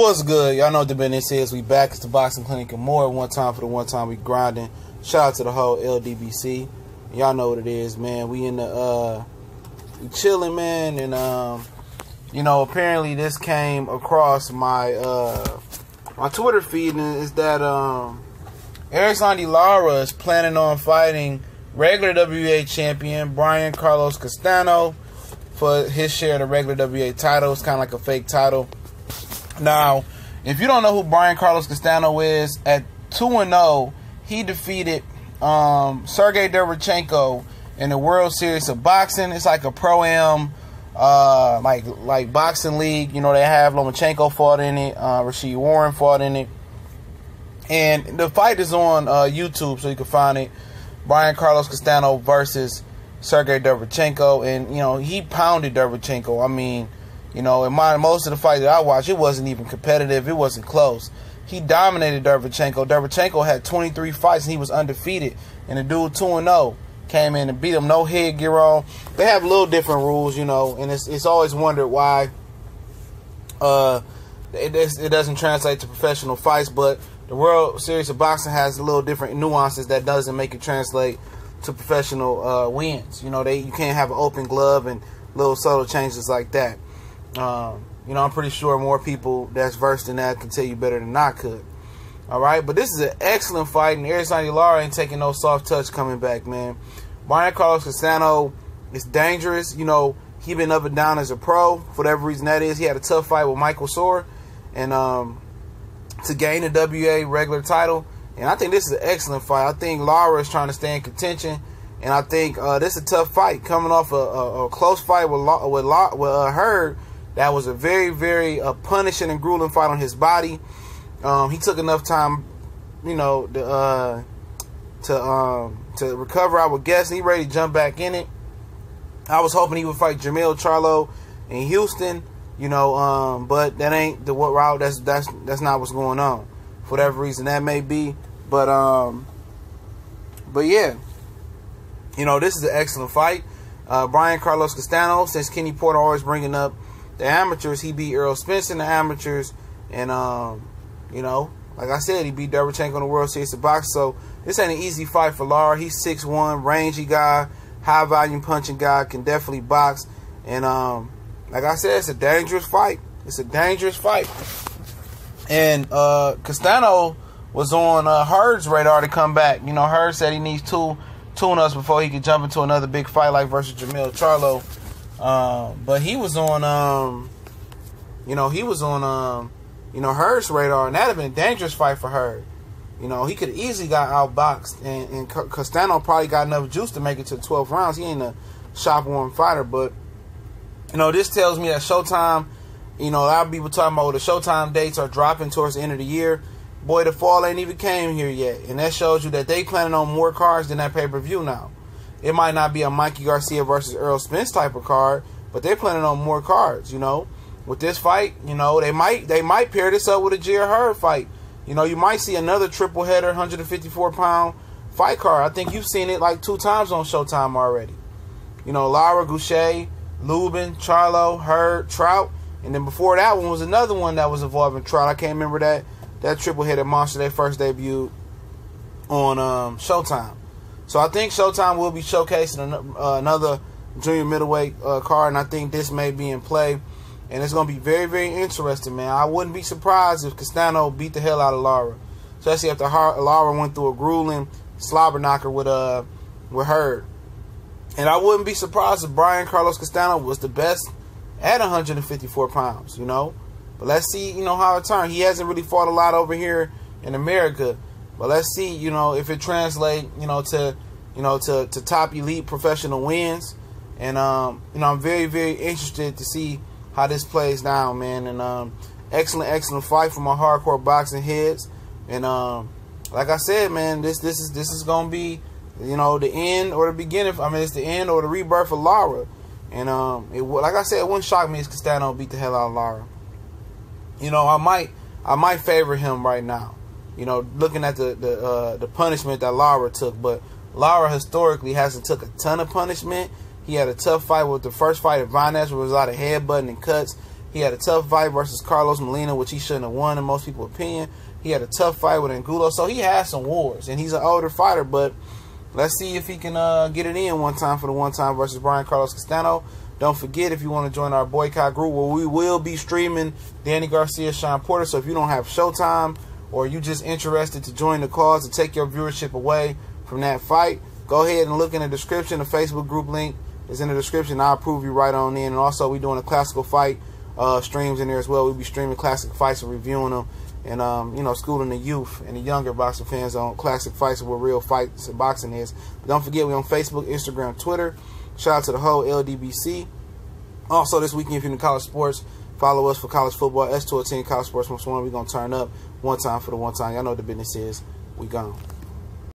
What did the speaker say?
What's good? Y'all know what the business is. We back. It's the Boxing Clinic and more. One time for the one time we grinding. Shout out to the whole LDBC. Y'all know what it is, man. We in the we chilling, man, and you know, apparently this came across my my Twitter feed, and is that Erislandy Lara is planning on fighting regular WBA champion Brian Carlos Castaño for his share of the regular WBA title. It's kind of like a fake title. Now, if you don't know who Brian Carlos Castaño is, at 2-0, he defeated Sergey Derevchenko in the World Series of Boxing. It's like a pro-am, like boxing league. You know, they have Lomachenko fought in it, Rasheed Warren fought in it, and the fight is on YouTube, so you can find it. Brian Carlos Castaño versus Sergey Derevchenko, and you know, he pounded Derevchenko. I mean, you know, in most of the fights that I watched, it wasn't even competitive. It wasn't close. He dominated Derevchenko. Derevchenko had 23 fights, and he was undefeated. And the dude 2-0 came in and beat him. No headgear on. They have a little different rules, you know, and it's always wondered why it doesn't translate to professional fights. But the World Series of Boxing has a little different nuances that doesn't make it translate to professional wins. You know, you can't have an open glove and little subtle changes like that. You know, I'm pretty sure more people that's versed in that can tell you better than I could. All right, but this is an excellent fight, and Erislandy Lara ain't taking no soft touch coming back, man. Brian Carlos Castaño is dangerous. You know, he been up and down as a pro for whatever reason that is. He had a tough fight with Michael Soar, and to gain the WBA regular title. And I think this is an excellent fight. I think Lara is trying to stay in contention, and I think this is a tough fight coming off a close fight with Hurd. That was a very, very punishing and grueling fight on his body. He took enough time, you know, to recover, I would guess. And he ready to jump back in it. I was hoping he would fight Jermell Charlo in Houston, you know, but that ain't the route. That's not what's going on, for whatever reason that may be. But yeah, you know, this is an excellent fight. Brian Carlos Castaño, since Kenny Porter always bringing up the amateurs, he beat Errol Spence in the amateurs, and you know, like I said, he beat Derevchenko in the World Series of Boxing. So this ain't an easy fight for Lara. He's 6'1", rangy guy, high volume punching guy, can definitely box, and like I said, it's a dangerous fight. It's a dangerous fight. And Castaño was on Hurd's radar to come back. You know, Hurd said he needs two tune-ups before he can jump into another big fight like versus Jermell Charlo. But he was on, you know, you know, Hurd's radar, and that'd have been a dangerous fight for Hurd. You know, he could have easily got outboxed, and Castaño probably got enough juice to make it to 12 rounds. He ain't a shop-worn fighter, but, you know, this tells me that Showtime, you know, a lot of people talking about the Showtime dates are dropping towards the end of the year. Boy, the fall ain't even came here yet, and that shows you that they planning on more cards than that pay-per-view now. It might not be a Mikey Garcia versus Errol Spence type of card, but they're planning on more cards, you know. With this fight, you know, they might pair this up with a Jared Hurd fight. You know, you might see another triple header, 154-pound fight card. I think you've seen it like 2 times on Showtime already. You know, Lara, Goucher, Lubin, Charlo, Hurd, Trout, and then before that one was another one that was involving Trout. I can't remember that triple header monster they first debuted on Showtime. So I think Showtime will be showcasing another junior middleweight card, and I think this may be in play. And it's going to be very, very interesting, man. I wouldn't be surprised if Castaño beat the hell out of Lara, especially after Lara went through a grueling slobber knocker with Hurd. And I wouldn't be surprised if Brian Carlos Castaño was the best at 154 pounds, you know. But let's see, you know, how it turns. He hasn't really fought a lot over here in America. But let's see, you know, if it translates, to top elite professional wins. And, you know, I'm very, very interested to see how this plays down, man. And excellent fight for my hardcore boxing heads. And like I said, man, this is gonna be, you know, the end or the beginning. I mean, it's the end or the rebirth of Lara. And like I said, it wouldn't shock me if Castaño beat the hell out of Lara. You know, I might favor him right now. You know, looking at the punishment that Lara took, but Lara historically hasn't took a ton of punishment. He had a tough fight with the first fight at Vinage, where there was a lot of headbutting and cuts. He had a tough fight versus Carlos Molina, which he shouldn't have won in most people's opinion. He had a tough fight with Angulo. So he has some wars, and he's an older fighter, but let's see if he can get it in one time for the one-time versus Brian Carlos Castaño. Don't forget, if you want to join our Boycott Group, where we will be streaming Danny Garcia, Sean Porter. So if you don't have Showtime, or you just interested to join the cause to take your viewership away from that fight, go ahead and look in the description. The Facebook group link is in the description. I'll approve you right on in. And also, we're doing a classical fight streams in there as well. We'll be streaming classic fights and reviewing them, and you know, schooling the youth and the younger boxing fans on classic fights and what real fights and boxing is. But don't forget, we're on Facebook, Instagram, Twitter. Shout out to the whole LDBC. Also, this weekend, if you're in college sports, follow us for college football. S2 College Sports Most Wanted. We're going to turn up one time for the one time. Y'all know what the business is. We gone.